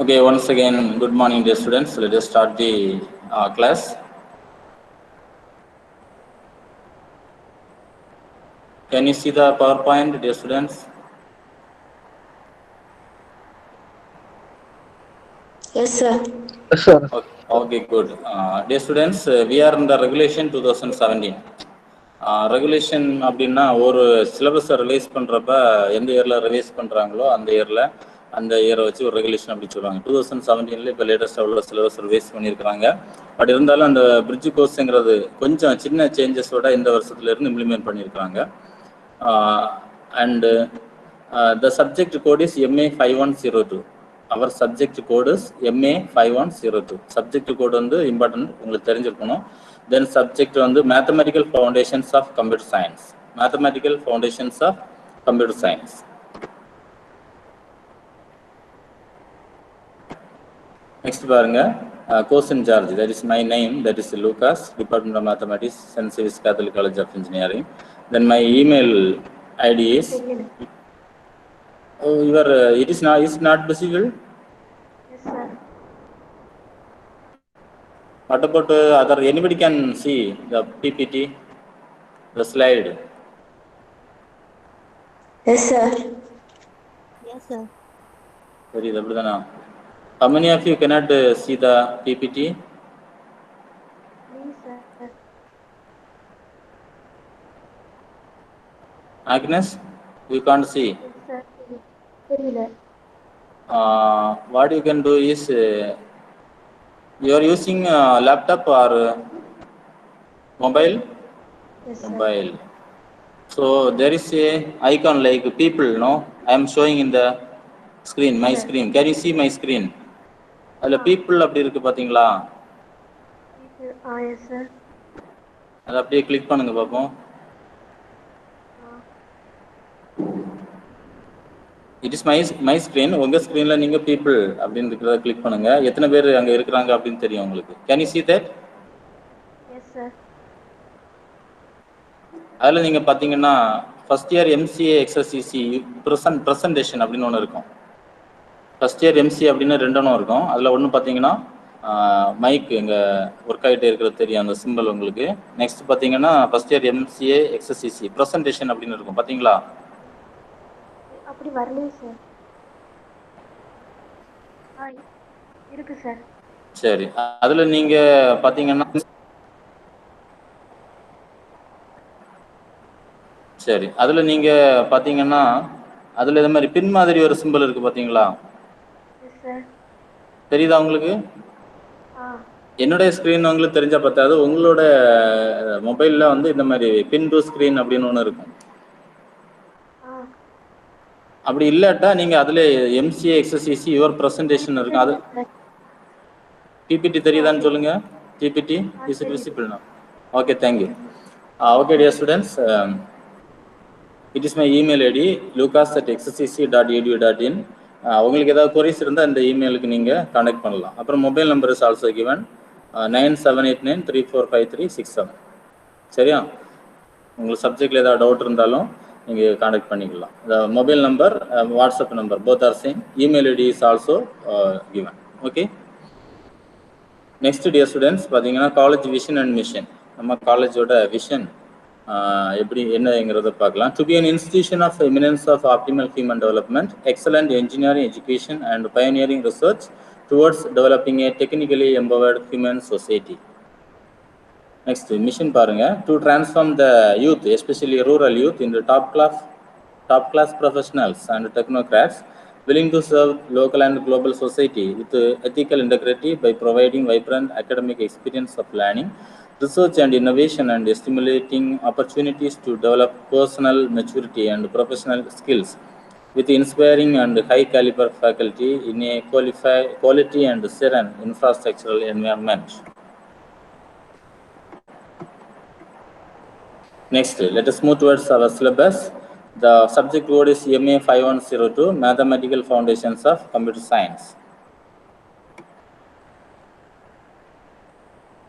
Okay, once again, good morning, dear students. Let us start the class. Can you see the PowerPoint, dear students? Yes, sir. Yes, sir. Okay, good. Dear students, we are in the regulation 2017. Regulation அப்படின்னா ஒரு சிலபஸை release பண்ணுறப்ப எந்த இயரில் release பண்ணுறாங்களோ அந்த இயரை வச்சு ஒரு ரெகுலேஷன் அப்படின்னு சொல்லுவாங்க. 2017 இப்போ லேட்டஸ்ட்டாக உள்ள சிலபஸ் ரிலீஸ் பண்ணியிருக்கிறாங்க. பட் இருந்தாலும் அந்த பிரிட்ஜ் கோர்ஸுங்கிறது கொஞ்சம் சின்ன சேஞ்சஸோட இந்த வருஷத்துலேருந்து இம்ப்ளிமெண்ட் பண்ணியிருக்காங்க. And the subject code is MA 5102. அவர் subject code MA 5102. Subject code வந்து இம்பார்ட்டன்ட், உங்களுக்கு தெரிஞ்சிருக்கணும். தென் சப்ஜெக்ட் வந்து mathematical foundations of computer science. Mathematical foundations of computer science. Next பாருங்க, course in charge. That is my name, that is Lucas, department of mathematics, Saint Xavier's Catholic college of engineering. Then my email ID is it is not visible. Yes, sir. What about other? Anybody can see the PPT, the slide? Yes, sir. Yes, sir. Very good. How many of you cannot see the PPT? Me, sir. Agnes, you can't see. Yes, sir. தெரியல. What you can do is you are using laptop or mobile? Yes, sir. Mobile. So there is a icon like people, no? I am showing in the screen, my Yes. screen. Can you see my screen? அதில் people அப்படி இருக்கு பார்த்தீங்களா? Yes, sir. அதை அப்படியே click பண்ணுங்க பார்ப்போம். It is my screen. உங்கள் ஸ்க்ரீனில் நீங்கள் பீப்புள் அப்படின்னு இருக்கிறத கிளிக் பண்ணுங்க. எத்தனை பேர் அங்கே இருக்கிறாங்க அப்படின்னு தெரியும் உங்களுக்கு. Can you see that? Yes, sir. அதில் நீங்கள் பார்த்தீங்கன்னா first year MCA XSCC presentation அப்படின்னு ஒன்று இருக்கும். ஃபர்ஸ்ட் இயர் MCA அப்படின்னு ரெண்டொன்னும் இருக்கும். அதில் ஒன்று பார்த்தீங்கன்னா மைக் எங்கே ஒர்க் ஆகிட்டே இருக்கிறது தெரியும், அந்த சிம்பிள் உங்களுக்கு. நெக்ஸ்ட் பார்த்தீங்கன்னா first year MCA XSCC presentation அப்படின்னு இருக்கும், பார்த்தீங்களா? அப்படி வரலையே சார். இருக்கு சார். சரி, அதில் நீங்கள் பார்த்தீங்கன்னா அதில் இது மாதிரி பின் மாதிரி ஒரு சிம்பிள் இருக்குது, பார்த்தீங்களா? தெரியுதா உங்களுக்கு? என்னுடைய ஸ்க்ரீன் உங்களுக்கு தெரிஞ்சால் பார்த்தாது, உங்களோட மொபைலில் வந்து இந்த மாதிரி பின் டு ஸ்க்ரீன் அப்படின்னு ஒன்று இருக்கும். அப்படி இல்லாட்டா நீங்கள் அதில் MCA XSCC யுவர் ப்ரெசன்டேஷன் இருக்கும். அது PPT தெரியுதான்னு சொல்லுங்க. PPT இஸ் இட் விசிபிள்னா? Okay, thank you. Okay dear students, it is my email ID lucas@xscc.edu.in. உங்களுக்கு ஏதாவது கொரிஸ் இருந்தால் இந்த இமெயிலுக்கு நீங்கள் கான்டாக்ட் பண்ணலாம். அப்புறம் mobile number is also given 9789345367. சரியா? உங்களுக்கு சப்ஜெக்டில் ஏதாவது டவுட் இருந்தாலும் நீங்கள் கான்டாக்ட் பண்ணிக்கலாம். The mobile number, WhatsApp number, both are same. Email ID is also given. Okay. Next, dear students, பார்த்தீங்கன்னா காலேஜ் விஷன் அண்ட் மிஷன். நம்ம காலேஜோட விஷன் எப்படி என்னங்கிறத பார்க்கலாம். To be an institution of eminence of optimal human development, excellent engineering education and pioneering research towards developing a technically empowered human society. Next, mission பாருங்க. To transform the youth, especially rural youth, into top class professionals and technocrats willing to serve local and global society with ethical integrity by providing vibrant academic experience of learning, research and innovation, and stimulating opportunities to develop personal maturity and professional skills with inspiring and high caliber faculty in a quality and serene infrastructural environment. Next, let us move towards our syllabus. The subject code is MA 5102, Mathematical Foundations of Computer Science.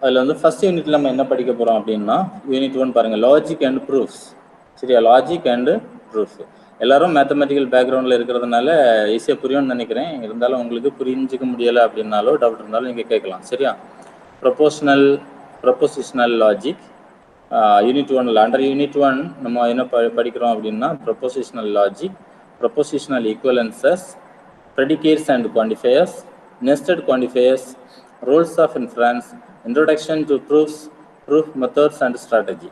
அதில் வந்து first யூனிட்ல நம்ம என்ன படிக்க போகிறோம் அப்படின்னா, unit 1 பாருங்கள், logic and proofs. சரியா? Logic and proof. எல்லாரும் மேத்தமெட்டிக்கல் பேக்ரவுண்டில் இருக்கிறதுனால ஈஸியாக புரியும்னு நினைக்கிறேன். இருந்தாலும் உங்களுக்கு புரிஞ்சிக்க முடியலை அப்படின்னாலோ டவுட் இருந்தாலும் நீங்கள் கேட்கலாம். சரியா? ப்ரொபோசிஷனல் லாஜிக் யூனிட் 1ல் அண்டர் யூனிட் 1 நம்ம என்ன படிக்கிறோம் அப்படின்னா ப்ரொபோசிஷனல் logic, ப்ரொபோசிஷனல் ஈக்குவலன்சஸ், predicates and quantifiers, nested quantifiers, rules of inference, introduction to proofs, proof methods and strategy.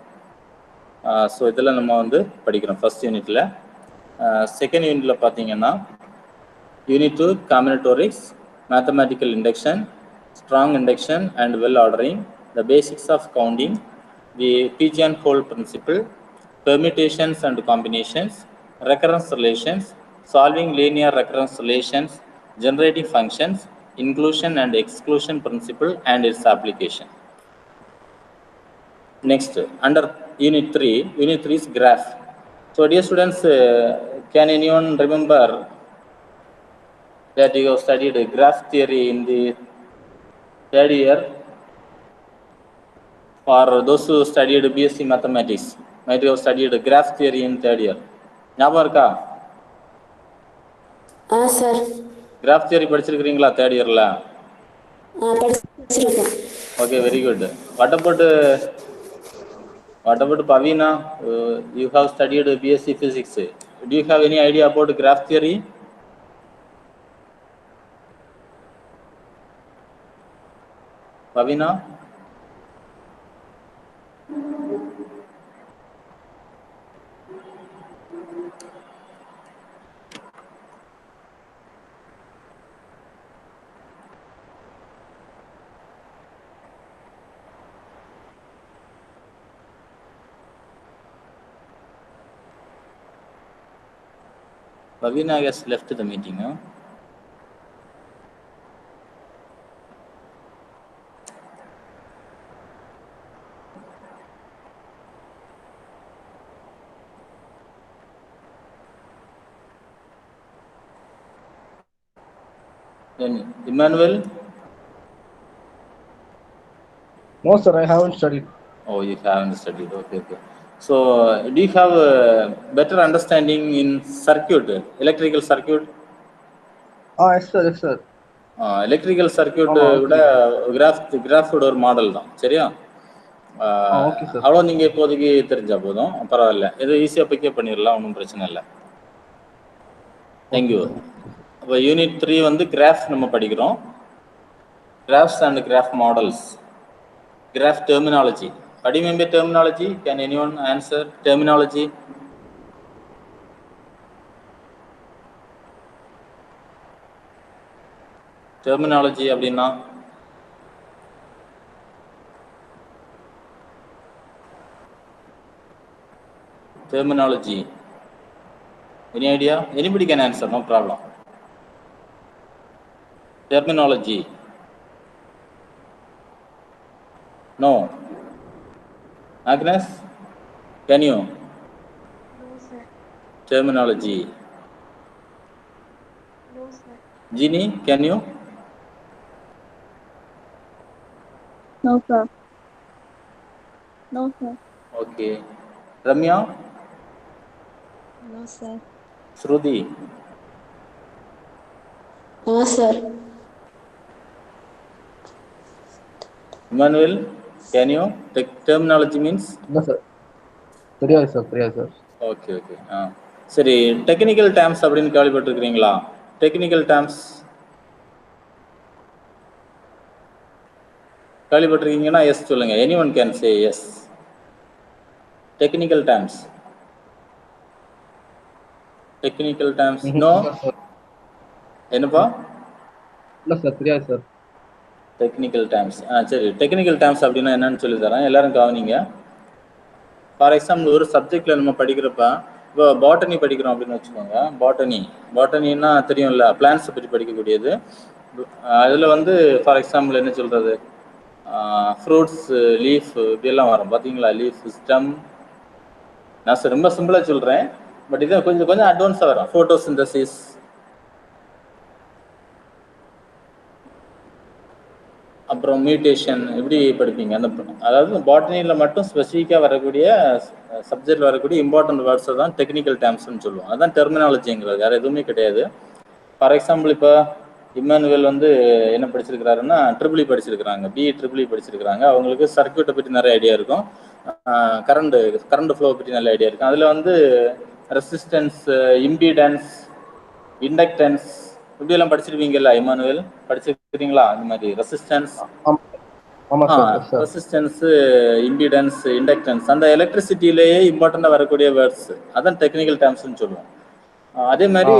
So இதெல்லாம் நம்ம வந்து படிக்கிறோம் ஃபர்ஸ்ட் யூனிட்டில். செகண்ட் யூனிட்டில் பார்த்தீங்கன்னா unit 2 combinatorics, mathematical induction, strong induction and well ordering, the basics of counting, the pigeonhole principle, permutations and combinations, recurrence relations, solving linear recurrence relations, generating functions, inclusion and exclusion principle and its application. Next, under unit 3 is graph. So dear students, can anyone remember that you have studied graph theory in the third year? For those who studied BSc Mathematics, might have studied graph theory in third year. ஞாபகம் இருக்கா? Sir Graf theory படிச்சிருக்கீங்களா third இயர்ல? படிச்சிருக்கேன். Okay, very good. What about Pavina? You have studied BSc Physics. Do you have any idea about graph theory? Pavina? Pavina has left the meeting. Huh? Then Emmanuel? No, sir, I haven't studied. Oh, you haven't studied. Okay. So, do you have a better understanding in circuit, electrical circuit? Yes, sir. Electrical circuit கூட கிராஃபோட ஒரு model தான். சரியா? Okay sir. அவ்வளோ நீங்கள் இப்போதைக்கு தெரிஞ்சா போதும், பரவாயில்ல. இது ஈஸியாக பிக்கப் பண்ணிடலாம், ஒன்றும் பிரச்சனை இல்லை. தேங்க்யூ. அப்போ யூனிட் 3 வந்து கிராஃப் நம்ம படிக்கிறோம். Graphs and graph models, graph terminology. What do you mean by terminology? Can anyone answer terminology? Terminology அப்படின்னா terminology. Any idea? Anybody can answer, no problem. Terminology. No. Agnes, can you? No, sir. Terminology. No, sir. Jeannie, can you? No, sir. No, sir. Okay. Ramya? No, sir. Shruti? sir. Emmanuel, can you? Terminology means? No, sir. தெரியாது sir. Okay. சரி, technical terms அப்படின்னு கேள்விப்பட்டிருக்கிறீங்களா? Technical terms கேள்விப்பட்டிருக்கீங்கன்னா yes சொல்லுங்க. Anyone can say yes. Technical terms no. என்னப்பா? இல்லை sir, தெரியாது sir. Technical terms சரி, டெக்னிக்கல் டேர்ம்ஸ் அப்படின்னா என்னன்னு சொல்லி தரேன், எல்லாரும் கவனிங்க. ஃபார் எக்ஸாம்பிள், ஒரு சப்ஜெக்டில் நம்ம படிக்கிறப்ப, இப்போ பாட்டனி படிக்கிறோம் அப்படின்னு வச்சுக்கோங்க. பாட்டனின்னா தெரியும்ல, பிளான்ஸை பற்றி படிக்கக்கூடியது. அதில் வந்து ஃபார் எக்ஸாம்பிள் என்ன சொல்கிறது, ஃப்ரூட்ஸ், லீஃப் இப்படியெல்லாம் வரும் பார்த்தீங்களா? Leaf, stem. நான் ரொம்ப சிம்பிளாக சொல்கிறேன், பட் இது கொஞ்சம் அட்வான்ஸாக வரும். ஃபோட்டோசிந்தசிஸ், அப்புறம் மியூட்டேஷன் இப்படி படிப்பீங்க. அதாவது பாட்டனியில் மட்டும் ஸ்பெசிஃபிக்காக வரக்கூடிய சப்ஜெக்டில் வரக்கூடிய இம்பார்ட்டன்ட் வேர்ட்ஸை தான் டெக்னிக்கல் டேர்ம்ஸ்னு சொல்லுவோம். அதுதான் டெர்மினாலஜிங்கிறது, வேறு எதுவுமே கிடையாது. ஃபார் எக்ஸாம்பிள் இப்போ இம்மானுவேல் வந்து என்ன படிச்சிருக்கிறாருன்னா ட்ரிபிள் படிச்சிருக்கிறாங்க, பிஇ ட்ரிபிள் படிச்சிருக்கிறாங்க. அவங்களுக்கு சர்க்யூட்டை பற்றி நிறைய ஐடியா இருக்கும், கரண்ட் ஃப்ளோ பற்றி நல்ல ஐடியா இருக்கும். அதில் வந்து ரெசிஸ்டன்ஸ், இம்பீடன்ஸ், இண்டக்டன்ஸ் இப்படியெல்லாம் படிச்சிருப்பீங்கல்ல. இம்மானுவேல் படிச்சிருக்கிறீங்களா? இந்த மாதிரி ரெசிஸ்டன்ஸ், ரெசிஸ்டன்ஸ், இம்பிடன்ஸ், இண்டக்டன்ஸ், அந்த எலக்ட்ரிசிட்டியிலேயே இம்பார்ட்டண்டாக வரக்கூடிய வேர்ட்ஸ், அதான் டெக்னிக்கல் டேர்ம்ஸ்னு சொல்லுவோம். அதே மாதிரி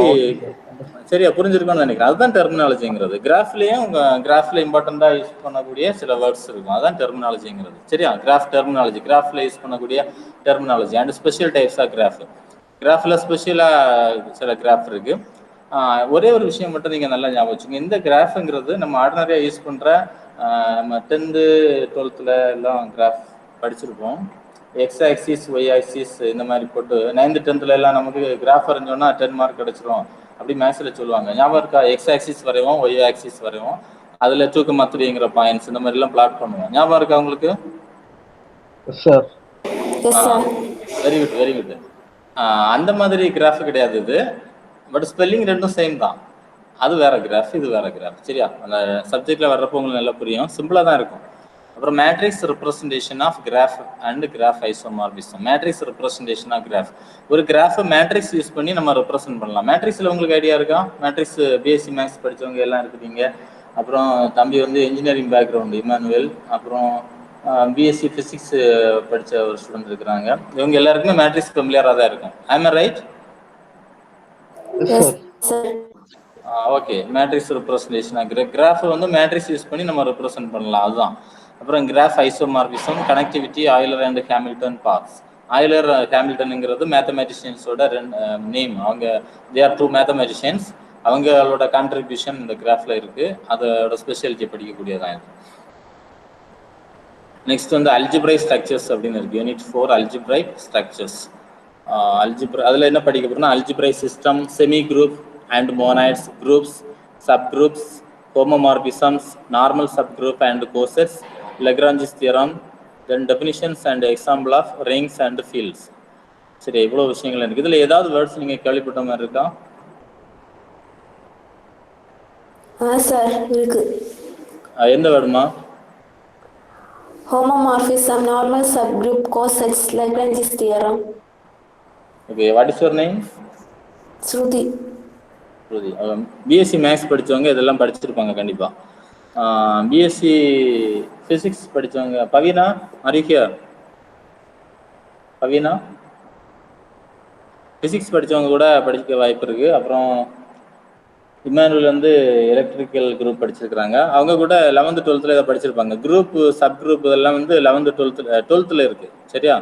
சரியா புரிஞ்சிருக்கும்னு நினைக்கிறேன். அதுதான் டெர்மினாலஜிங்கிறது. கிராஃப்லேயும் உங்கள் கிராஃபில் இம்பார்ட்டண்டாக யூஸ் பண்ணக்கூடிய சில வேர்ட்ஸ் இருக்கும், அதுதான் டெர்மினாலஜிங்கிறது. சரியா? கிராஃப் டெர்மினாலஜி, கிராஃபில் யூஸ் பண்ணக்கூடிய terminology and special types of graph. கிராஃபில் ஸ்பெஷலாக சில கிராஃப் இருக்குது. ஒரே ஒரு விஷயம் மட்டும் நீங்கள் நல்லா ஞாபகம் வச்சுங்க. இந்த கிராஃபுங்கிறது நம்ம ஆர்டினரியாக யூஸ் பண்ணுற நம்ம 10th 12th எல்லாம் கிராஃப் படிச்சிருப்போம். எக்ஸ் ஆக்சிஸ், ஒய் ஆக்சிஸ் இந்த மாதிரி போட்டு 9th 10th எல்லாம் நமக்கு கிராஃப் வரைஞ்சோன்னா 10 மார்க் கிடச்சிரும் அப்படி மேக்ஸில் சொல்லுவாங்க. ஞாபகம் இருக்கா? எக்ஸ் ஆக்சிஸ் வரைவோம், ஒய் ஆக்சிஸ் வரைவோம், அதில் 2,3 பாயிண்ட்ஸ் இந்த மாதிரிலாம் பிளாட் பண்ணுவோம். ஞாபகம் இருக்கா உங்களுக்கு? Very good, very good. அந்த மாதிரி கிராஃப் கிடையாது இது, பட் ஸ்பெல்லிங் ரெண்டும் சேம் தான். அது வேற கிராஃப், இது வேற கிராஃப். சரியா? அந்த சப்ஜெக்டில் வர்றப்போ உங்களுக்கு நல்லா புரியும், சிம்பிளாக தான் இருக்கும். அப்புறம் matrix representation of graph and graph isomorphism. Matrix representation of graph, ஒரு கிராஃபை மேட்ரிக்ஸ் யூஸ் பண்ணி நம்ம ரெப்ரசன்ட் பண்ணலாம். மேட்ரிக்ஸில் உங்களுக்கு ஐடியா இருக்கா? மேட்ரிக்ஸ் பிஎஸ்சி மேக்ஸ் படித்தவங்க எல்லாம் இருக்குதுங்க. அப்புறம் தம்பி வந்து இன்ஜினியரிங் பேக்ரவுண்டு இமானுவேல், அப்புறம் பிஎஸ்சி ஃபிசிக்ஸ் படித்த ஒரு ஸ்டூடெண்ட் இருக்கிறாங்க. இவங்க எல்லாருக்குமே மேட்ரிக்ஸ் ஃபெமிலியராக தான் இருக்கும். I'm right? Okay. Matrix representation graph வந்து மேட்ரிக்ஸ் யூஸ் பண்ணி நம்ம ரெப்ரசன்ட் பண்ணலாம், அதுதான். அப்புறம் graph isomorphism, connectivity, Euler and Hamilton paths. Euler ஹாமில்டனுங்கிறது மேத்தமெட்டிஷியன்ஸோட நேம். அவங்க தே ஆர் 2 மேத்தமெட்டிஷியன்ஸ். அவங்களோட கான்ட்ரிபியூஷன் இந்த கிராஃப்ல இருக்கு, அதோட ஸ்பெஷாலிட்டி படிக்கக்கூடியதான் இது. நெக்ஸ்ட் வந்து அல்ஜிப்ரைக் ஸ்ட்ரக்சர்ஸ் அப்படின்னு இருக்கு, யூனிட் 4 அல்ஜிப்ரைக் ஸ்ட்ரக்சர்ஸ். அதில் என்ன படிக்க போறோம்னா algebraic system, semi group and monoids, groups, sub groups, homomorphisms, normal sub group and cosets, Lagrange's theorem, then definitions and example of rings and fields. சரி, இவ்வளோ விஷயங்கள் இருக்குது. இதில் ஏதாவது வேர்ட்ஸ் நீங்கள் கேள்விப்பட்ட மாதிரி இருக்கா? சார் இருக்கு. எந்த வேர்டுமா? Homomorphism, normal subgroup, cosets, Lagrange's theorem. Okay, what is your name? Shruti. Shruti. BSc maths படித்தவங்க இதெல்லாம் படிச்சிருப்பாங்க கண்டிப்பாக. பிஎஸ்சி ஃபிசிக்ஸ் படித்தவங்க Bhavina, are you here? Bhavina physics படித்தவங்க கூட படிக்க வாய்ப்பு இருக்குது. அப்புறம் இமானுவேல் வந்து எலக்ட்ரிக்கல் குரூப் படிச்சிருக்கிறாங்க. அவங்க கூட 11th 12th இதை படிச்சிருப்பாங்க. குரூப், சப் குரூப் இதெல்லாம் வந்து 11th 12th இருக்குது. சரியா?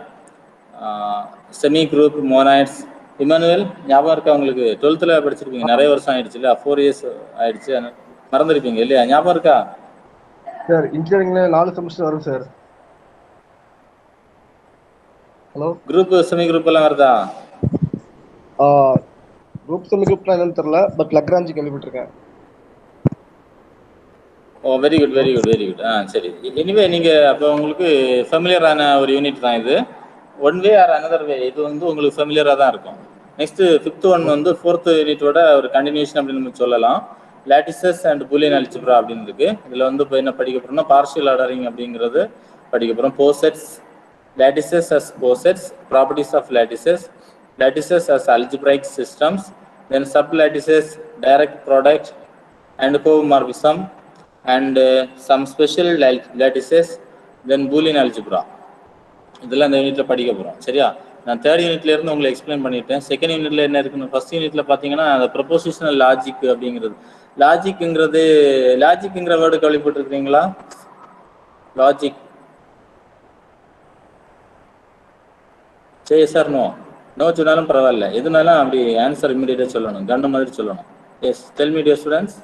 Semi group, மோனாய்ட்ஸ். இமானுவேல் ஞாபகம் இருக்கா உங்களுக்கு? 12th படிச்சிருப்பீங்க, நிறைய வருஷம் ஆயிடுச்சு இல்லையா? 4 years ஆயிடுச்சு, மறந்துருப்பீங்க இல்லையா? ஞாபகம் இருக்கா சார்? இன்ஜினியரிங்ல 4 செமஸ்டர் வரும் sir. Hello, group semi group எல்லாம் வருதா? குரூப் செமி குரூப்லாம் என்னன்னு தெரியல, பட் லக்ராஞ்சி கேள்விப்பட்டிருக்கேன். Oh, very good, very good, very good. சரி. எனிவே நீங்கள் அப்போ உங்களுக்கு ஃபெமிலியரான ஒரு யூனிட் தான் இது. One way or another way இது வந்து உங்களுக்கு ஃபெமிலியராக தான் இருக்கும். நெக்ஸ்ட்டு 5th ஒன் வந்து 4th யூனிட்டோட ஒரு கண்டினியூஷன் அப்படின்னு நம்ம சொல்லலாம். லாட்டிசஸ் அண்ட் பூலியன் அல்ஜிப்ரா அப்படின்னு இருக்கு. இதில் வந்து இப்போ என்ன படிக்க போகிறோம்னா பார்ஷியல் ஆர்டரிங் அப்படிங்கிறது படிக்க போகிறோம். போசெட்ஸ், lattices as posets, properties of lattices, lattices as algebraic systems, then sublattices, direct product and homomorphism, and some special lattices, then Boolean algebra. இதெல்லாம் இந்த யூனிட்ல படிக்க போகிறோம். சரியா? நான் 3rd யூனிட்ல இருந்து உங்களுக்கு எக்ஸ்பிளைன் பண்ணிட்டேன். 2nd யூனிட்ல என்ன இருக்குன்னு, 1st யூனிட்ல பார்த்தீங்கன்னா அந்த ப்ரொபோசிஷனல் லாஜிக் அப்படிங்கிறது. லாஜிக்ங்கிற வேர்டு கேள்விப்பட்டிருக்கீங்களா? லாஜிக். சரி சார், நோ சொன்னாலும் பரவாயில்ல, எதுனாலும் அப்படி ஆன்சர் இமீடியட்டாக சொல்லணும், கண்ணு மாதிரி சொல்லணும். Yes, tell me dear students.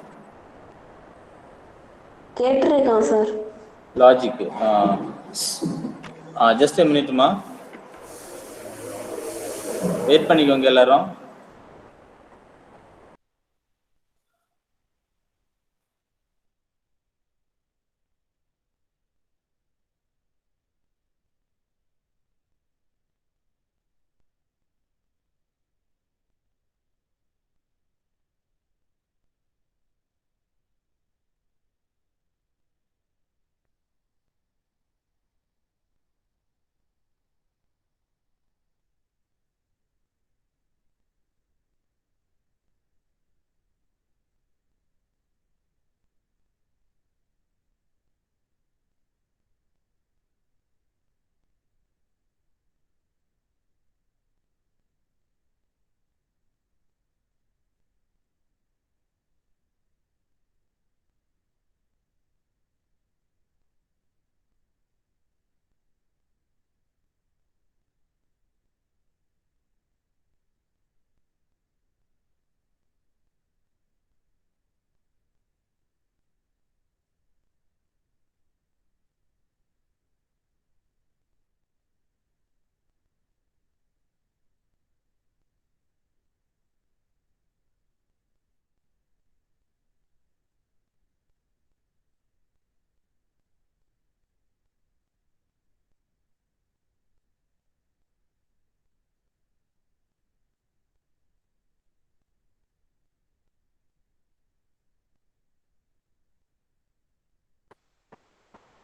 கேட்டிருக்கேன் சார். லாஜிக். ஜஸ்ட் எ மினிட்மா, வெயிட் பண்ணிக்கோங்க எல்லாரும்.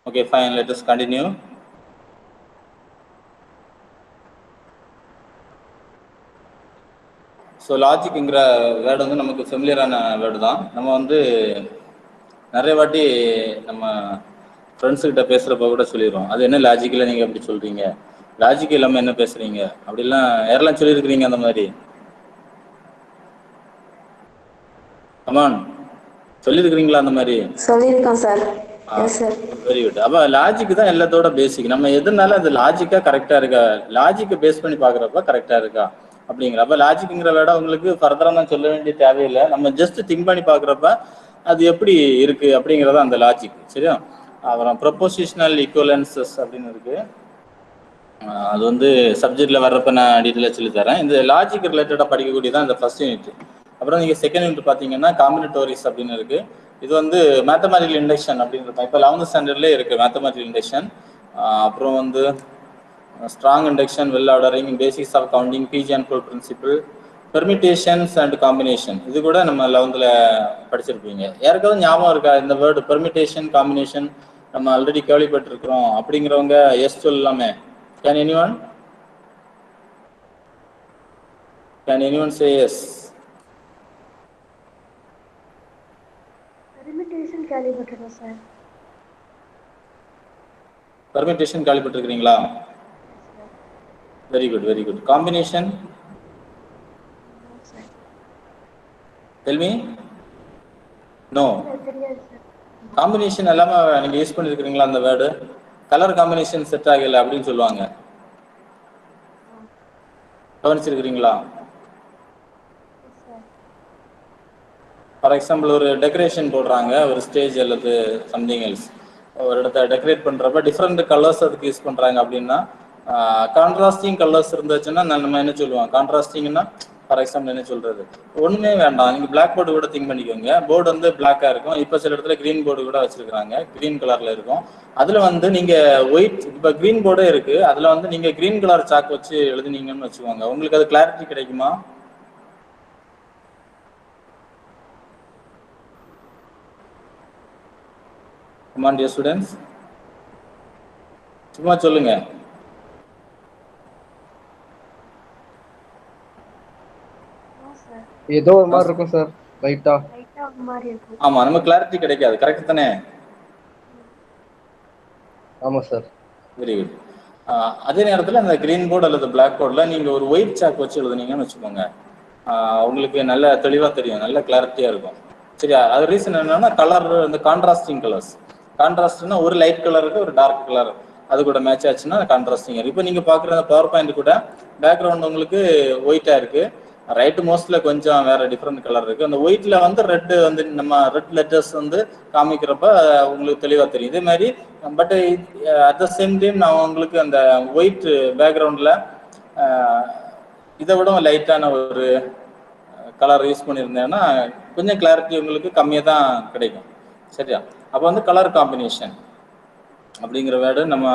Okay, fine. Let us continue. So லாஜிக்ங்கிற வேர்டு வந்து நமக்கு ஃபெமிலியரான வேர்டு தான். நம்ம வந்து நிறைய வாட்டி நம்ம ஃப்ரெண்ட்ஸுக்கிட்ட பேசுகிறப்ப கூட சொல்லிடுறோம், அது என்ன லாஜிக்கில் நீங்கள் எப்படி சொல்கிறீங்க, லாஜிக் இல்லாமல் என்ன பேசுகிறீங்க அப்படிலாம் யாரெல்லாம் சொல்லியிருக்கிறீங்க அந்த மாதிரி? கமான், சொல்லியிருக்கிறீங்களா அந்த மாதிரி? சொல்லியிருக்கோம் sir. S sir. Very good. அப்போ லாஜிக் தான் எல்லாத்தோட பேசிக். நம்ம எதுனால அது லாஜிக்காக கரெக்டாக இருக்கா, லாஜிக்கை பேஸ் பண்ணி பார்க்குறப்ப கரெக்டாக இருக்கா அப்படிங்கிற. அப்போ லாஜிக்குங்கிற விட உங்களுக்கு ஃபர்தராக நான் சொல்ல வேண்டிய தேவையில்லை. நம்ம ஜஸ்ட் திங்க் பண்ணி பார்க்குறப்ப அது எப்படி இருக்குது அப்படிங்கிறத அந்த லாஜிக். சரியா? அப்புறம் ப்ரொபோசிஷனல் ஈக்குவலன்சஸ் அப்படின்னு இருக்குது. அது வந்து சப்ஜெக்டில் வர்றப்ப நான் டீட்டெயிலாக சொல்லி தரேன். இந்த லாஜிக் ரிலேட்டடாக படிக்கக்கூடியதான் இந்த ஃபர்ஸ்ட் யூனிட். அப்புறம் நீங்கள் செகண்ட் யூனிட் பார்த்தீங்கன்னா காம்பினட்டோரிஸ் அப்படின்னு இருக்குது. இது வந்து மேத்தமேட்டிக்கல் இண்டக்ஷன் அப்படின்னு இருக்கும். இப்போ 11th ஸ்டாண்டர்ட்லேயே இருக்குது மேத்தமேட்டிக்கல் இண்டக்ஷன். அப்புறம் வந்து strong induction, well ordering, basics of counting, pigeonhole principle, permutations and combination. இது கூட நம்ம 11th படிச்சிருப்பீங்க. யாருக்காவது ஞாபகம் இருக்கா இந்த வேர்டு பெர்மிட்டேஷன், காம்பினேஷன்? நம்ம ஆல்ரெடி கேள்விப்பட்டிருக்கிறோம் அப்படிங்கிறவங்க எஸ் சொல்லலாமே. Can anyone? Can anyone say yes? Permutation கேள்விப்பட்டிருக்கோம் சார். Permutation கேள்விப்பட்டிருக்கீங்களா? Very good, very good. Combination? No sir. Tell me. No. தெரியாது சார். காம்பினேஷன் எல்லாமே நீங்க யூஸ் பண்ணிருக்கீங்களா அந்த வேர்டு? கலர் காம்பினேஷன் செட் ஆகல அப்படின்னு சொல்லுவாங்க. கவனிச்சிருக்கீங்களா? ஃபார் எக்ஸாம்பிள் ஒரு டெக்கரேஷன் போடுறாங்க ஒரு ஸ்டேஜ் அல்லது சம்திங் எல்ஸ், ஒரு இடத்த டெக்கரேட் பண்ணுறப்ப டிஃப்ரெண்ட் கலர்ஸ் அதுக்கு யூஸ் பண்ணுறாங்க அப்படின்னா கான்ட்ராஸ்டிங் கலர்ஸ் இருந்துச்சுன்னா நம்ம என்ன சொல்லுவோம்? கான்ட்ராஸ்டிங்னா ஃபார் எக்ஸாம்பிள் என்ன சொல்கிறது, ஒன்றுமே வேண்டாம், நீங்கள் பிளாக் போர்டு கூட திங்க் பண்ணிக்கோங்க. போர்டு வந்து பிளாக்காக இருக்கும். இப்போ சில இடத்துல க்ரீன் போர்டு கூட வச்சுருக்காங்க, க்ரீன் கலரில் இருக்கும். அதில் வந்து நீங்கள் ஒயிட், இப்போ க்ரீன் போர்டே இருக்குது, அதில் வந்து நீங்கள் க்ரீன் கலர் சாக் வச்சு எழுதுனீங்கன்னு வச்சுக்கோங்க, உங்களுக்கு அது கிளாரிட்டி கிடைக்குமா? Come on dear students, சும்மா சொல்லுங்க. No sir. ஏதோ ஒரு மாதிரி இருக்கும் சார், லைட்டா ஒரு மாதிரி இருக்கும். ஆமா, நம்ம கிளாரிட்டி கிடைக்காது. கரெக்ட் தானே? ஆமா சார். Very good. அதே நேரத்தில் அந்த கிரீன் போர்டு அல்லது பிளாக் போர்டில் நீங்கள் ஒரு ஒயிட் சாக் வச்சு எழுதுனீங்கன்னு வச்சுக்கோங்க, உங்களுக்கு நல்ல தெளிவாக தெரியும், நல்ல கிளாரிட்டியாக இருக்கும். சரியா? அது ரீசன் என்னன்னா கலர், இந்த கான்ட்ராஸ்டிங் கலர்ஸ். கான்ட்ராஸ்ட்னா ஒரு லைட் கலருக்கு ஒரு டார்க் கலர் அது கூட மேட்ச் ஆச்சுன்னா கான்ட்ராஸ்டிங் இருக்கு. இப்போ நீங்கள் பார்க்குற அந்த பவர் பாயிண்ட் கூட பேக்ரவுண்ட் உங்களுக்கு ஒயிட்டாக இருக்குது, ரைட்டு மோஸ்ட்ல கொஞ்சம் வேற டிஃப்ரெண்ட் கலர் இருக்கு. அந்த ஒயிட்ல வந்து ரெட் வந்து நம்ம ரெட் லெட்டர்ஸ் வந்து காமிக்கிறப்ப உங்களுக்கு தெளிவாக தெரியும். இதே மாதிரி but at the same time நான் உங்களுக்கு அந்த ஒயிட் பேக்ரவுண்டில் இதை விட லைட்டான ஒரு கலர் யூஸ் பண்ணியிருந்தேன்னா கொஞ்சம் கிளாரிட்டி உங்களுக்கு கம்மியாக தான் கிடைக்கும். சரியா? அப்போ வந்து கலர் காம்பினேஷன் அப்படிங்கிற வேர்டு நம்ம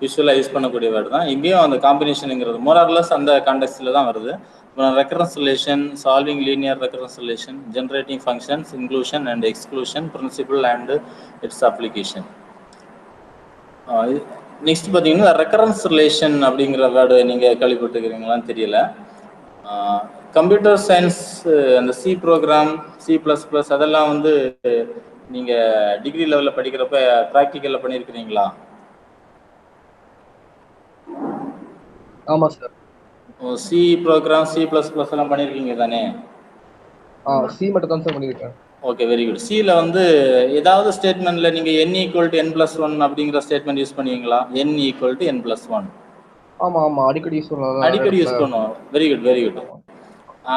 யூஸ்வலாக யூஸ் பண்ணக்கூடிய வேர்டு தான். இங்கேயும் அந்த காம்பினேஷனுங்கிறது மோரார்லெஸ் அந்த கான்டெக்ஸ்டில் தான் வருது. Recurrence relation, solving linear recurrence relation, generating functions, inclusion and exclusion, principle and its application. Next பார்த்தீங்கன்னா ரெக்கரன்ஸ் ரிலேஷன் அப்படிங்கிற வேர்டு நீங்கள் கேள்விப்பட்டுக்கிறீங்களான்னு தெரியல. கம்ப்யூட்டர் சயின்ஸ், அந்த சி ப்ரோக்ராம், C++, அதெல்லாம் வந்து நீங்கள் டிகிரி லெவலில் படிக்கிறப்ப ப்ராக்டிக்கலில் பண்ணியிருக்கிறீங்களா? ஆமா சார். சி ப்ரோக்ராம், C++ எல்லாம் பண்ணியிருக்கீங்க தானே? சி மட்டும் தான் சார் பண்ணியிருக்கேன். Okay, very good. சியில் வந்து ஏதாவது ஸ்டேட்மெண்ட்டில் நீங்கள் n=n+1 அப்படிங்கிற ஸ்டேட்மெண்ட் யூஸ் பண்ணுவீங்களா? n=n+1. ஆமாம் ஆமாம், அடிக்கடி யூஸ் பண்ணுவோம். அடிக்கடி யூஸ் பண்ணுவோம். Very good, very good.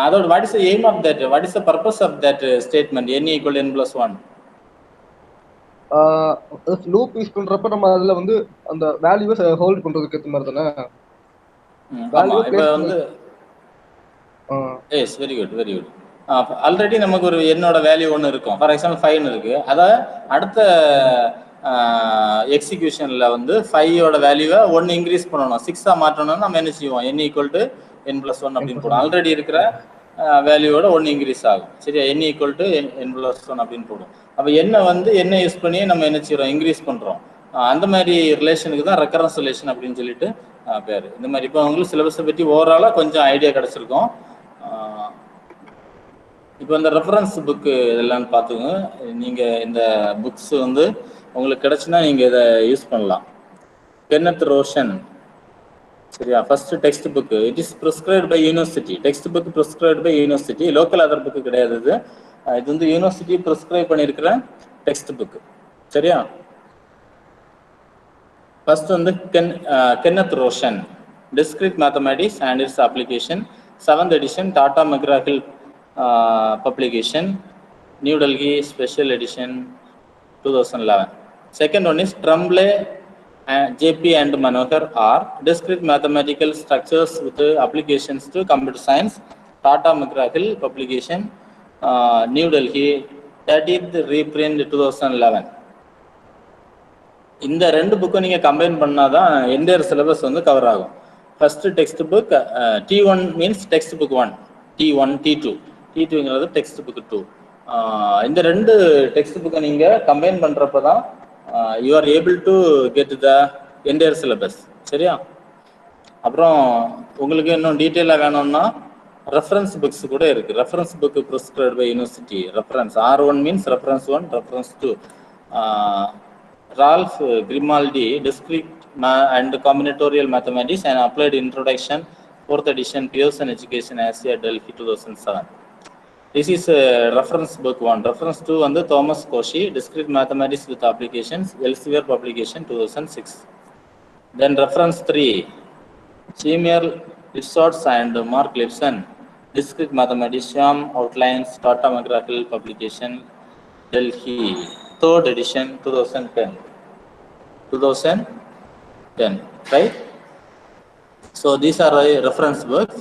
அதோட what is the aim of that, what is the purpose of that statement n=n+1? Loop use பண்றப்ப நம்ம அதுல வந்து அந்த வேல்யூவை ஹோல்ட் பண்றதுக்கு ஏற்ற மாதிரி தானே. ஆமா, இப்போ வந்து yes, very good, very good. Already நமக்கு ஒரு என்னோட வேல்யூ ஒன்று இருக்கும். ஃபார் எக்ஸாம்பிள் 5 இருக்கு. அதை அடுத்த எக்ஸிக்யூஷனில் வந்து 5ஓட வேல்யூவை 1 இன்க்ரீஸ் பண்ணணும், 6ஆக மாற்றணும்னு நம்ம என்ன செய்வோம்? n=n+1 அப்படின்னு போடும். ஆல்ரெடி இருக்கிற வேல்யூவோட 1 இன்க்ரீஸ் ஆகும். சரியா? n=n+1 அப்படின்னு போடும். அப்போ என்ன வந்து என்ன யூஸ் பண்ணி நம்ம என்ன செய்யறோம்? இன்க்ரீஸ் பண்ணுறோம். அந்த மாதிரி ரிலேஷனுக்கு தான் ரெக்கரன்ஸ் ரிலேஷன் அப்படின்னு சொல்லிட்டு பேர். இந்த மாதிரி இப்போ உங்களுக்கு சிலபஸை பற்றி ஓவராலாக கொஞ்சம் ஐடியா கிடச்சிருக்கும். இப்போ இந்த ரெஃபரன்ஸ் புக்கு இதெல்லாம் பார்த்துங்க. நீங்கள் இந்த புக்ஸ் வந்து உங்களுக்கு கிடச்சுன்னா நீங்கள் இதை யூஸ் பண்ணலாம். கென்னத் ரோஷன், சரியா? First text book, it is prescribed by university. Text book prescribed by university, local other book கிடையாது. இது வந்து யூனிவர்சிட்டி ப்ரிஸ்கிரைப் பண்ணியிருக்கிற டெக்ஸ்ட் புக்கு, சரியா? ஃபர்ஸ்ட் வந்து Kenneth Rosen, discrete mathematics and its application, 7th edition, Tata McGraw Hill publication, New Delhi special edition 2011. Second one is Tremblay, JP and Manohar R, discrete mathematical structures with applications to computer science, Tata McGraw-Hill publication, New Delhi, 30th reprint 2011. இந்த ரெண்டு புக்கும் நீங்கள் combine பண்ணாதான் entire syllabus வந்து cover ஆகும். First text book T1 means text book 1, T1, T2, T2ங்கிறது text book 2. இந்த ரெண்டு டெக்ஸ்ட் புக்கை நீங்கள் கம்பைன் பண்ணுறப்ப தான் you are able to get the entire syllabus, சரியா? அப்புறம் உங்களுக்கு இன்னும் டீட்டெயிலாக வேணும்னா ரெஃபரன்ஸ் புக்ஸ் கூட இருக்குது. Reference book prescribed by university, reference R1 means reference 1, reference 2. Ralph Grimaldi, Discrete and Combinatorial Mathematics and Applied Introduction, 4th edition, Pearson Education Asia, Delhi 2007. This is reference book 1. Reference 2 வந்து Thomas Cauchy, Discrete Mathematics with Applications, Elsevier publication 2006. Then reference 3, Seymour Richards and Mark Lipson, Discrete Mathematics, Sham Outlines, Tata McGraw-Hill publication, Delhi, 3rd edition 2010, right? So these are reference books.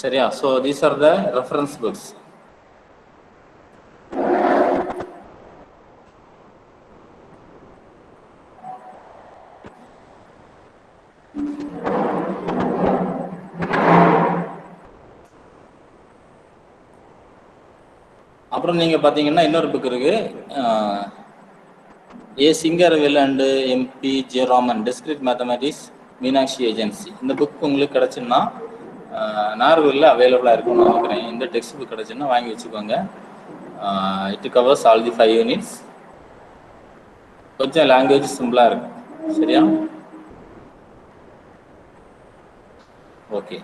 சரியா? So these are the reference books. அப்புறம் நீங்கள் பார்த்தீங்கன்னா இன்னொரு book இருக்கு, A Singaravel and MP Jayaraman, discrete mathematics, Meenakshi agency. இந்த book உங்களுக்கு கிடச்சுன்னா நார்வெல்லில் அவைலபிளாக இருக்குன்னு நினைக்கிறேன். இந்த டெக்ஸ்ட் புக் கிடச்சுன்னா வாங்கி வச்சுக்கோங்க. It covers all the 5 units. கொஞ்சம் லாங்குவேஜ் சிம்பிளாக இருக்கும், சரியா? ஓகே.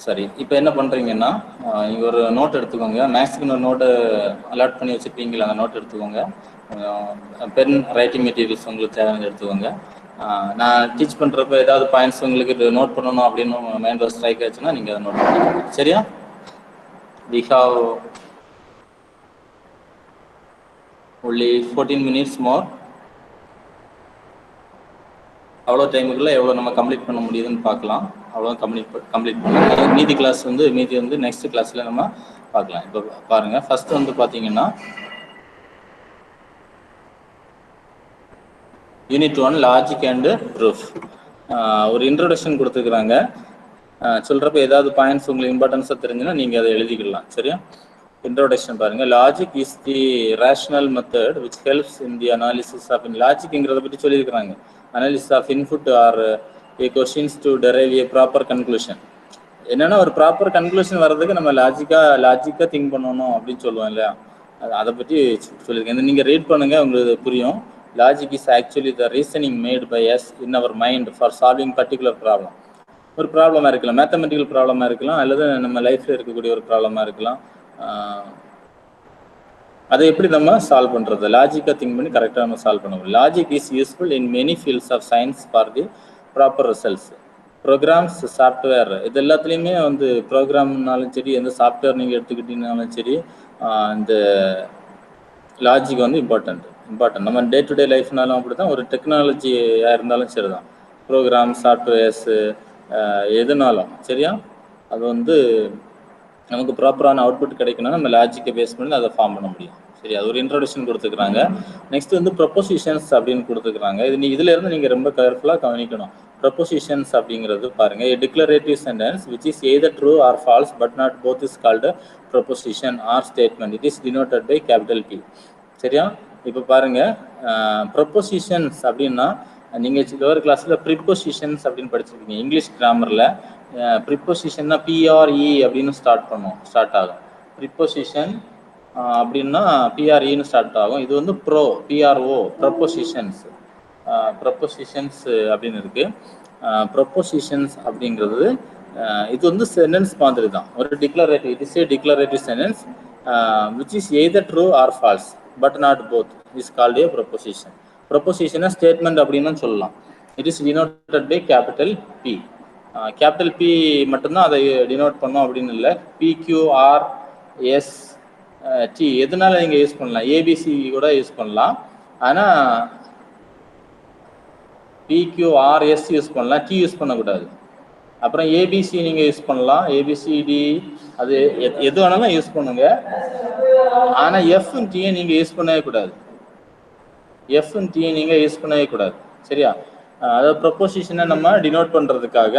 சரி, இப்போ என்ன பண்ணுறீங்கன்னா நீங்கள் ஒரு நோட் எடுத்துக்கோங்க. மேக்ஸுக்குன்னு ஒரு நோட்டு அலாட் பண்ணி வச்சுருப்பீங்களா, அந்த நோட் எடுத்துக்கோங்க. பென், ரைட்டிங் மெட்டீரியல்ஸ் உங்களுக்கு தேவையான எடுத்துக்கோங்க. நான் டீச் பண்ணுறப்ப ஏதாவது பாயிண்ட்ஸ் உங்களுக்கு நோட் பண்ணணும் அப்படின்னு மைண்டில் ஸ்ட்ரைக் ஆச்சுன்னா நீங்கள் அதை நோட் பண்ணிக்கோங்க, சரியா? We have only 14 minutes more. அவ்வளோ டைமுக்குள்ளே எவ்வளோ நம்ம கம்ப்ளீட் பண்ண முடியுதுன்னு பார்க்கலாம். அவ்வளோ கம்ப்ளீட் பண்ணலாம். மீதி கிளாஸ் வந்து நெக்ஸ்ட் கிளாஸில் நம்ம பார்க்கலாம். இப்போ பாருங்கள், ஃபர்ஸ்ட் வந்து பார்த்தீங்கன்னா யூனிட் 1 லாஜிக் அண்டு ப்ரூஃப். ஒரு இன்ட்ரோடக்ஷன் கொடுத்துருக்குறாங்க. சொல்கிறப்ப ஏதாவது பாயிண்ட்ஸ் உங்களுக்கு இம்பார்ட்டன்ஸாக தெரிஞ்சுன்னா நீங்கள் அதை எழுதிக்கலாம், சரியா? இன்ட்ரோடக்ஷன் பாருங்கள். Logic is the rational method which helps in the analysis of லாஜிக்ங்கிறத பற்றி சொல்லியிருக்கிறாங்க. Analysis of input or a questions to derive a proper conclusion. என்னென்னா ஒரு ப்ராப்பர் கன்க்ளூஷன் வர்றதுக்கு நம்ம லாஜிக்காக திங்க் பண்ணணும் அப்படின்னு சொல்லுவோம் இல்லையா? அதை பற்றி சொல்லியிருக்கேன். நீங்கள் ரீட் பண்ணுங்கள், உங்களுக்கு புரியும். Logic is actually the reasoning made by us in our mind for solving particular problem. ஒரு ப்ராப்ளமாக இருக்கலாம், மேத்தமெட்டிக்கல் ப்ராப்ளமாக இருக்கலாம், அல்லது நம்ம லைஃப்பில் இருக்கக்கூடிய ஒரு ப்ராப்ளமாக இருக்கலாம். அதை எப்படி நம்ம சால்வ் பண்ணுறது? லாஜிக்காக திங்க் பண்ணி கரெக்டாக நம்ம சால்வ் பண்ண முடியும். Logic is useful in many fields of science for the proper results. Programs, software, இது எல்லாத்துலேயுமே வந்து ப்ரோக்ராம்னாலும் சரி, எந்த சாஃப்ட்வேர் நீங்கள் எடுத்துக்கிட்டீங்கனாலும் சரி, இந்த லாஜிக் வந்து இம்பார்ட்டன்ட். நம்ம டே டு டே லைஃப்னாலும் அப்படி தான், ஒரு டெக்னாலஜியாக இருந்தாலும் சரி தான், ப்ரோக்ராம், சாஃப்ட்வேர்ஸு, எதுனாலும் சரியா, அது வந்து நமக்கு ப்ராப்பரான அவுட்புட் கிடைக்கணும்னா நம்ம லாஜிக்கை பேஸ் பண்ணி அதை ஃபார்ம் பண்ண முடியும். சரி, அது ஒரு இன்ட்ரோடக்ஷன் கொடுத்துக்கிறாங்க. நெக்ஸ்ட் வந்து ப்ரொபோசிஷன்ஸ் அப்படின்னு கொடுத்துக்கிறாங்க. இதுல இருந்து நீங்கள் ரொம்ப கேர்ஃபுல்லாக கவனிக்கணும். ப்ரொபோசிஷன்ஸ் அப்படிங்கிறது பாருங்க, a declarative sentence which is either true or false but not both is called a proposition or statement. It is denoted by capital P. சரியா? இப்போ பாருங்க, ப்ரொபோசிஷன்ஸ் அப்படின்னா நீங்கள் லோவர் கிளாஸில் ப்ரிப்போசிஷன்ஸ் அப்படின்னு படிச்சிருக்கீங்க. இங்கிலீஷ் கிராமரில் ப்ரிப்போசிஷன்னா பிஆர்இ அப்படின்னு ஸ்டார்ட் ஆகும். ப்ரிப்போசிஷன் அப்படின்னா பிஆர்இன்னு ஸ்டார்ட் ஆகும். இது வந்து பிஆர்ஓ ப்ரொபோசிஷன்ஸ் அப்படின்னு இருக்கு. ப்ரொபோசிஷன்ஸ் அப்படிங்கிறது இது வந்து சென்டென்ஸ் மாதிரி தான், ஒரு declarative. It is a declarative sentence which is either true or false but not both is called a proposition. ப்ரொபோசிஷனை ஸ்டேட்மெண்ட் அப்படின்னு சொல்லலாம். It is denoted by capital P. Capital P மட்டும்தான் அதை டினோட் பண்ணோம் அப்படின்னு இல்லை. PQRST எதனால நீங்கள் யூஸ் பண்ணலாம், ஏபிசி கூட யூஸ் பண்ணலாம். ஆனால் PQRS யூஸ் பண்ணலாம், T யூஸ் பண்ணக்கூடாது. அப்புறம் ஏபிசி நீங்கள் யூஸ் பண்ணலாம், ஏபிசிடி, அது எது வேணாலும் யூஸ் பண்ணுங்க. ஆனால் எஃப்னு டீயை நீங்கள் யூஸ் பண்ணவே கூடாது. எஃப்னு டீயை நீங்கள் யூஸ் பண்ணவே கூடாது. சரியா? அதாவது ப்ரொபோசிஷனை நம்ம டினோட் பண்ணுறதுக்காக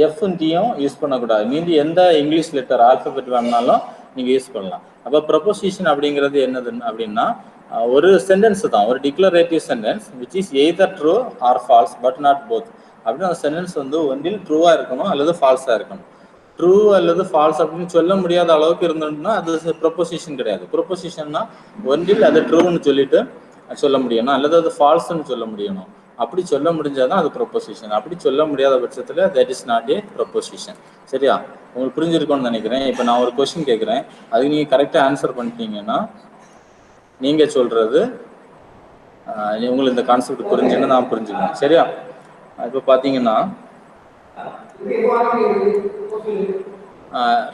எஃப்னு டீயும் யூஸ் பண்ணக்கூடாது. மீதி எந்த இங்கிலீஷ் லெட்டர் ஆல்ஃபபெட் வேணுனாலும் நீங்கள் யூஸ் பண்ணலாம். அப்போ ப்ரொபோசிஷன் அப்படிங்கிறது என்னதுன்னு அப்படின்னா ஒரு சென்டென்ஸ் தான், ஒரு declarative sentence which is either true or false but not both. அப்படின்னு அந்த சென்டென்ஸ் வந்து ஒன்றில் ட்ரூவாக இருக்கணும் அல்லது ஃபால்ஸாக இருக்கணும். ட்ரூ அல்லது ஃபால்ஸ் அப்படின்னு சொல்ல முடியாத அளவுக்கு இருந்தோம்னா அது ப்ரொபோசிஷன் கிடையாது. ப்ரொபோசிஷன்னா ஒன்றில் அது ட்ரூன்னு சொல்லிட்டு சொல்ல முடியணும் அல்லது அது ஃபால்ஸ்ன்னு சொல்ல முடியணும். அப்படி சொல்ல முடிஞ்சாதான் அது ப்ரொபோசிஷன். அப்படி சொல்ல முடியாத பட்சத்தில் that is not a proposition. சரியா? உங்களுக்கு புரிஞ்சிருக்கோன்னு நினைக்கிறேன். இப்போ நான் ஒரு கொஸ்டின் கேட்குறேன், அதுக்கு நீங்கள் கரெக்டாக ஆன்சர் பண்ணிட்டீங்கன்னா நீங்கள் சொல்கிறது உங்களுக்கு இந்த கான்செப்ட் புரிஞ்சுன்னு நான் புரிஞ்சுக்கிறேன். சரியா? இப்போ பார்த்தீங்கன்னா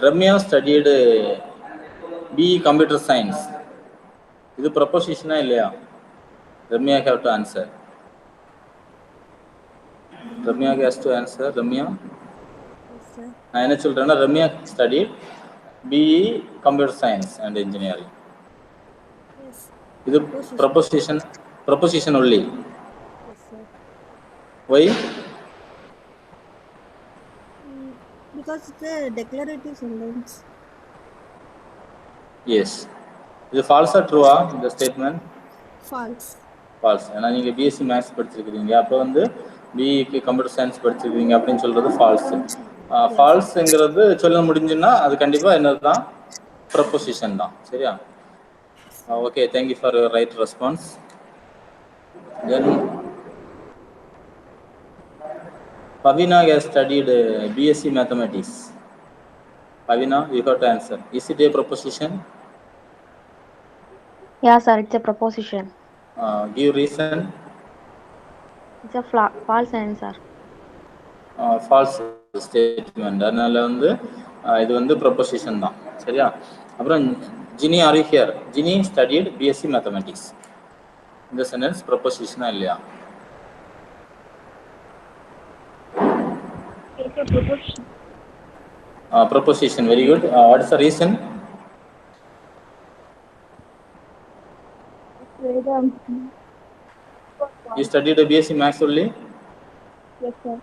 Ramya studied BE computer science. இது ப்ரொபோசிஷனா இல்லையா? Ramya have to answer. Ramya has to answer. Ramya, நான் என்ன சொல்கிறேன்னா, Ramya study BE computer science and engineering. இது proposition only. Yes, sir. Why? Because it's a declarative sentence. Yes. Is it false or true the statement? False. False. ஏன்னா நீங்க BSc maths படிச்சிருக்கீங்க, அப்போ வந்து பிஇக்கு computer science படிச்சிருக்கீங்க அப்படின்னு சொல்றது ஃபால்ஸ். ஃபால்ஸ்ங்கிறது சொல்ல முடிஞ்சுன்னா அது கண்டிப்பா என்னதுதான், ப்ரொபோசிஷன் தான். சரியா? Okay, thank you for your right response. Then Pavina has studied BSc Mathematics. Pavina, you have to answer. Is it a proposition? Yeah, sir, it's a proposition. Give reason. It's a false answer. False statement. அதனால வந்து இது வந்து proposition தான். சரியா? அப்புறம் Ginny, are you here? Ginny studied BSc Mathematics. இந்த sentence proposition இல்லையா? It's a proposition. Proposition, very good. What is the reason? You studied BSc Maths only? Yes, sir.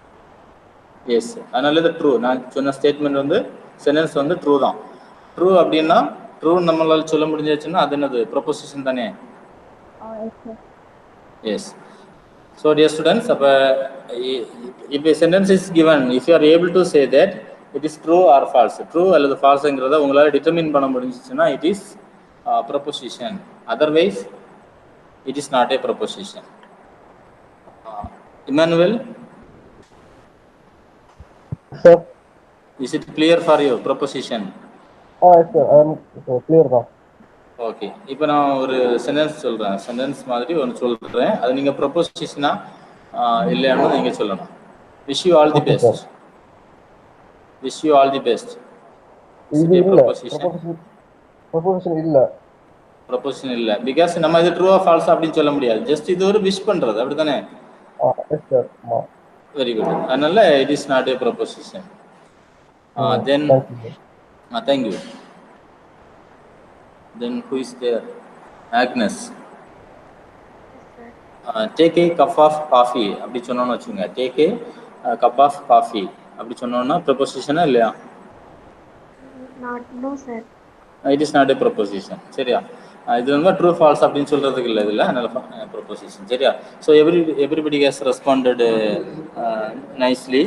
Yes. அதனால இது ட்ரூ. நான் சொன்ன ஸ்டேட்மெண்ட் வந்து சென்டென்ஸ் வந்து true தான். True அப்படின்னா ட்ரூ நம்மளால சொல்ல முடிஞ்சாச்சுன்னா அது என்னது, ப்ரொபோசிஷன் தானே? Yes, sir. Yes. So dear students, if a sentence is given, if you are able to say that it is true or false, true அல்லது falseங்கிறத உங்களால டிட்டர்மின் பண்ண முடிஞ்சிச்சுன்னா it is proposition. Otherwise It is not a proposition. Emmanuel, Sir. is it clear for you? Proposition. Yes, sir. I am clear now. Okay, இப்போ நான் ஒரு sentence சொல்கிறேன். Sentence மாதிரி ஒன்று சொல்கிறேன். அது நீங்கள் ப்ரொபோசிஷனா இல்லையானு நீங்கள் சொல்லணும். Wish you all the best. Wish you all the best. இது இல்ல. ப்ரொபோசிஷன் இல்ல. ப்ரொபோசிஷன் இல்ல. பிகாஸ் நம்ம இது ட்ரூ ஆ ஃபால்ஸ் அப்படின்னு சொல்ல முடியாது. ஜஸ்ட் இது ஒரு விஷ் பண்றது, அப்படிதானே? Yes sir. Very good. அதனால it is not a proposition. Then thank you. Then who is there? Agnes. Take a cup of coffee அப்படி சொன்னோன்னு வச்சுங்க. Take a cup of coffee அப்படி சொன்னோன்னா ப்ரொபோசிஷனா இல்லையா? No sir. It is not a proposition. சரியா? இது வந்து ட்ரூ ஃபால்ஸ் அப்படின்னு சொல்றதுக்கு இல்லை இதில், அதனால ப்ரொபோசிஷன். சரியா? So everybody has responded nicely.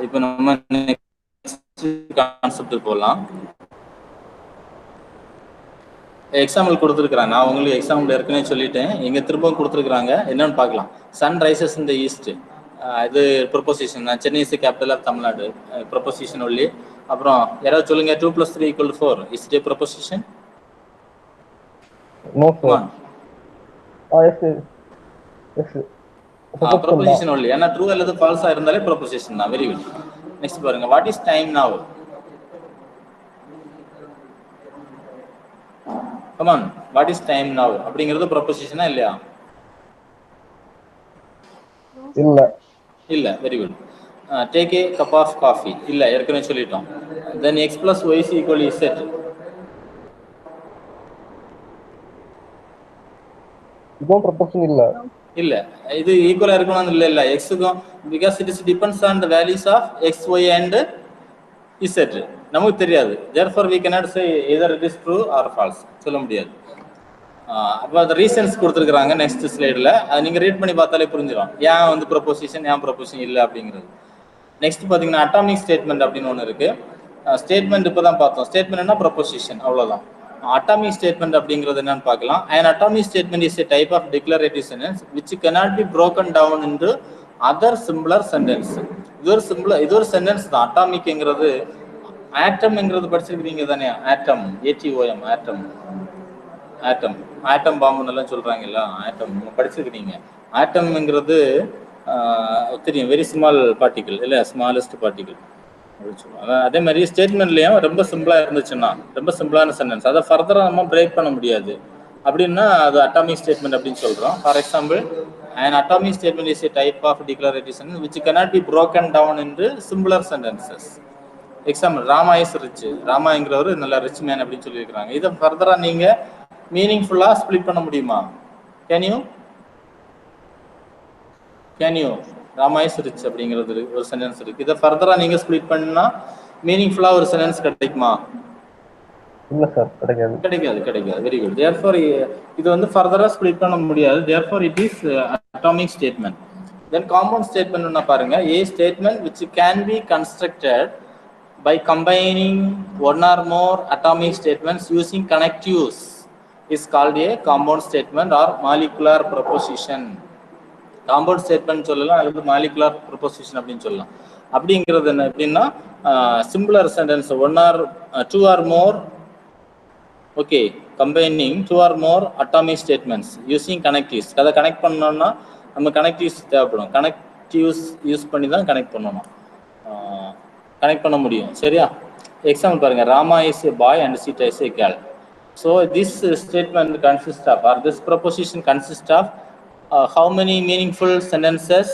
இப்போ நம்ம நெக்ஸ்ட் கான்செப்டுக்கு போகலாம். எக்ஸாம்பிள் கொடுத்துருக்குறாங்க. நான் உங்களுக்கு எக்ஸாம்பிள் ஏற்கனவே சொல்லிட்டேன். இங்கே திரும்பவும் கொடுத்துருக்குறாங்க, என்னன்னு பார்க்கலாம். Sun rises in the east, இது proposition. Chennai is capital of Tamil Nadu, proposition only. அப்புறம் யாராவது சொல்லுங்க, 2 + 3 = 4 is it a proposition? No sir. Yes proposition only. ஏன்னா ட்ரூ அல்லது ஃபால்ஸா இருந்தாலே ப்ரொபோசிஷன் தான். Very good. நெக்ஸ்ட் பாருங்க, what is time now? Come on, what is time now அப்படிங்கிறது ப்ரொபோசிஷனா இல்லையா? இல்ல. இல்ல. Very good. Take a cup of coffee இல்ல, ஏற்கனவே சொல்லிட்டோம். தென் x + y = z. இதுவும் ப்ரொபோசிஷன் இல்ல. இல்ல, இது ஈக்குவலா இருக்கணும் இல்ல இல்ல x-க்கும், because it is depends on the values of x, y and z. நமக்கு தெரியாது. therefore we cannot say either it is true or false. சொல்ல முடியாது. அப்போ அந்த ரீசன்ஸ் கொடுத்துருக்குறாங்க நெக்ஸ்ட் ஸ்லைடில். அதை நீங்கள் ரீட் பண்ணி பார்த்தாலே புரிஞ்சிடும் ஏன் வந்து ப்ரொபோசிஷன், ஏன் ப்ரொபோசிஷன் இல்லை அப்படிங்கிறது. நெக்ஸ்ட் பார்த்தீங்கன்னா அட்டாமிக் ஸ்டேட்மெண்ட் அப்படின்னு ஒன்று இருக்குது. ஸ்டேட்மெண்ட் இப்போ தான் பார்த்தோம். ஸ்டேட்மெண்ட்னா ப்ரொபோசிஷன், அவ்வளோதான். அட்டாமிக் ஸ்டேட்மெண்ட் அப்படிங்கிறது என்னன்னு பார்க்கலாம். an atomic statement is a type of declarative sentence which cannot be broken down into other similar sentence. இது ஒரு சென்டென்ஸ் தான். அட்டாமிக்ங்கிறது ஆட்டம்ங்கிறது படிச்சிருக்கீங்க தானே? ஆட்டம், ATOM, ஆட்டம். ஆட்டம் ஆட்டம் பாம்புன்னு எல்லாம் சொல்றாங்கல்ல, ஆட்டம் படிச்சிருக்கீங்க. ஆட்டம்ங்கிறது தெரியும், வெரி ஸ்மால் பார்ட்டிகிள் இல்லை, ஸ்மாலஸ்ட் பார்ட்டிகிள் அப்படின்னு சொல்லுவாங்க. அதே மாதிரி ஸ்டேட்மெண்ட்லேயும் ரொம்ப சிம்பிளாக இருந்துச்சுன்னா, ரொம்ப சிம்பிளான சென்டென்ஸ், அதை ஃபர்தராக நம்ம பிரேக் பண்ண முடியாது அப்படின்னா அது அட்டாமிக் ஸ்டேட்மெண்ட் அப்படின்னு சொல்கிறோம். For example, an atomic statement is a type of declarative sentence which cannot be broken down into simpler sentences. Example, Rama is rich. ராமாங்கிறவர் நல்ல ரிச் மேன் அப்படின்னு சொல்லியிருக்கிறாங்க. இதை ஃபர்தராக நீங்கள் மீனிங்ஃபுல்லாக ஸ்ப்ளிட் பண்ண முடியுமா? Can you Rama is rich அப்படிங்கிறது ஒரு சென்டென்ஸ் இருக்கு. இதை ஃபர்தரா நீங்க ஸ்ப்ளிட் பண்ணா மீனிங்ஃபுல்லா ஒரு சென்டென்ஸ் கிடைக்குமா? இல்ல சார், கிடைக்காது. Very good. therefore இது வந்து ஃபர்தரா ஸ்ப்ளிட் பண்ண முடியாது. therefore it is atomic statement. then compound statement என்ன பாருங்க, a statement which can be constructed by combining one or more atomic statements using connectives is called a compound statement or molecular proposition. Compound statement சொல்லலாம், அல்லது molecular proposition அப்படின்னு சொல்லலாம். அப்படிங்கிறது என்ன எப்படின்னா, simpler sentence, 1 or 2 or more, okay, combining 2 or more atomic statements using connectives. அதை connect பண்ணோம்னா நம்ம கனெக்டிவ்ஸ் தேவைப்படும். கனெக்டிவ்ஸ் யூஸ் பண்ணி தான் கனெக்ட் பண்ண முடியும். சரியா? எக்ஸாம்பிள் பாருங்க, Rama is a boy and Sita is a girl. So this statement consist of, or this proposition consist of how many meaningful sentences?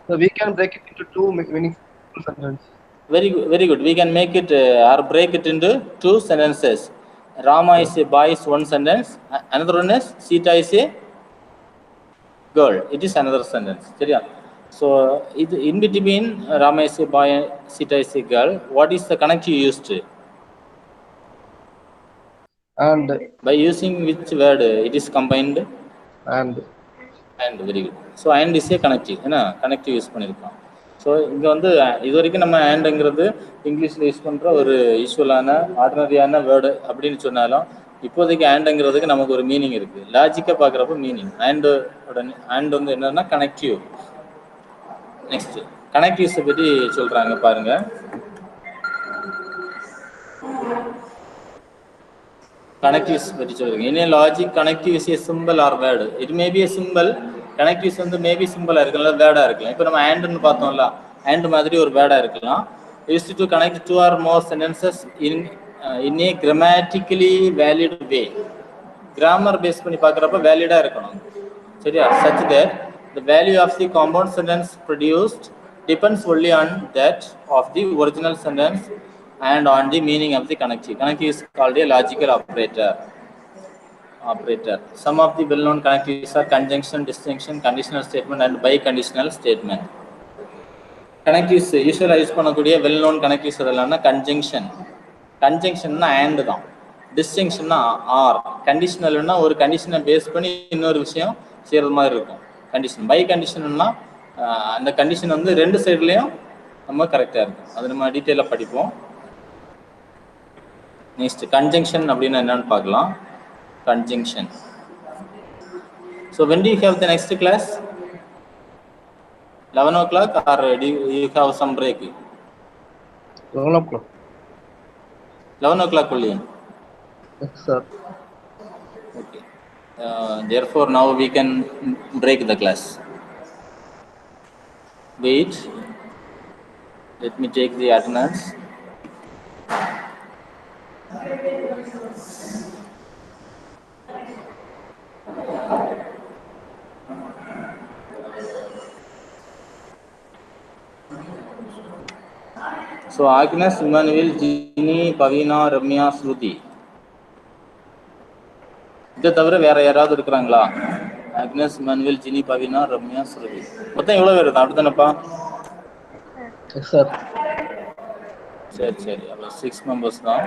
So we can break it into 2 meaningful sentences. Very good. We can make it or break it into 2 sentences. Rama is a boy is one sentence. Another one is Sita is a girl. It is another sentence. சரியா? So in between Rama is a boy, Sita is a girl. What is the connective used? And by using which word it is combined? And. Very good. So and is a connective, ஏன்னா connective use பண்ணியிருக்கோம். So so இங்கே வந்து இது வரைக்கும் நம்ம ஆண்டுங்கிறது இங்கிலீஷில் use பண்ணுற ஒரு யூஸ்வலான ஆர்டினரியான வேர்டு அப்படின்னு சொன்னாலும் இப்போதைக்கு ஆண்டுங்கிறதுக்கு நமக்கு ஒரு மீனிங் இருக்குது. லாஜிக்காக பார்க்குறப்ப மீனிங் ஆண்டு வந்து என்னன்னா கனெக்டிவ். நெக்ஸ்ட் கனெக்டிவ்ஸை பற்றி சொல்கிறாங்க பாருங்க. கனெக்டிவ்ஸ் பற்றி சொல்லுங்க. In a logic connective is a simple or word. It may be a simple. Connectives வந்து மேபி சிம்பிளாக இருக்கலாம், வேர்டாக இருக்கலாம். இப்போ நம்ம ஆண்டுன்னு பார்த்தோம்ல, ஆண்டு மாதிரி ஒரு வேர்டாக இருக்கலாம். Used to connect two or more sentences in a grammatically valid way. Grammar base பண்ணி பார்க்குறப்ப வேலிடாக இருக்கணும், சரியா? such that the value of the compound sentence produced depends only on that of the original sentence and on the meaning of the connective. Connective is called a logical operator. Some of the well-known connectives are conjunction, distinction, conditional statement and biconditional statement. Connectives usually use பண்ணக்கூடிய well known connectives அதெல்லாம் conjunction. கன்ஜங்ஷன்னா and தான். டிஸ்டிங்ஷன்னா R. கண்டிஷனல்னா ஒரு கண்டிஷனை base பண்ணி இன்னொரு விஷயம் செய்கிறது மாதிரி இருக்கும் கண்டிஷன். பை கண்டிஷன்னா அந்த கண்டிஷன் வந்து ரெண்டு சைட்லேயும் நம்ம கரெக்டாக இருக்கும். அது நம்ம டீட்டெயிலாக படிப்போம். நெக்ஸ்ட் கன்ஜங்ஷன் அப்படின்னா என்னன்னு பார்க்கலாம். Conjunction. So when do you have the next class? 11 o'clock or do you have some break? 11 o'clock. 11 o'clock only? Yes, sir. Okay. Therefore now we can break the class. Wait. Let me take the attendance. So Agnes, Emmanuel, Ginny, Pavina, Ramya, Shruti. இதை தவிர வேற யாராவது இருக்கிறாங்களா? Agnes, Emmanuel, ஜினி, Bhavina, Ramya, ஸ்ருதி. மொத்தம் எவ்வளோ பேர் தான்? அப்படித்தானப்பா? Sir சரி அப்போ 6 மெம்பர்ஸ் தான்.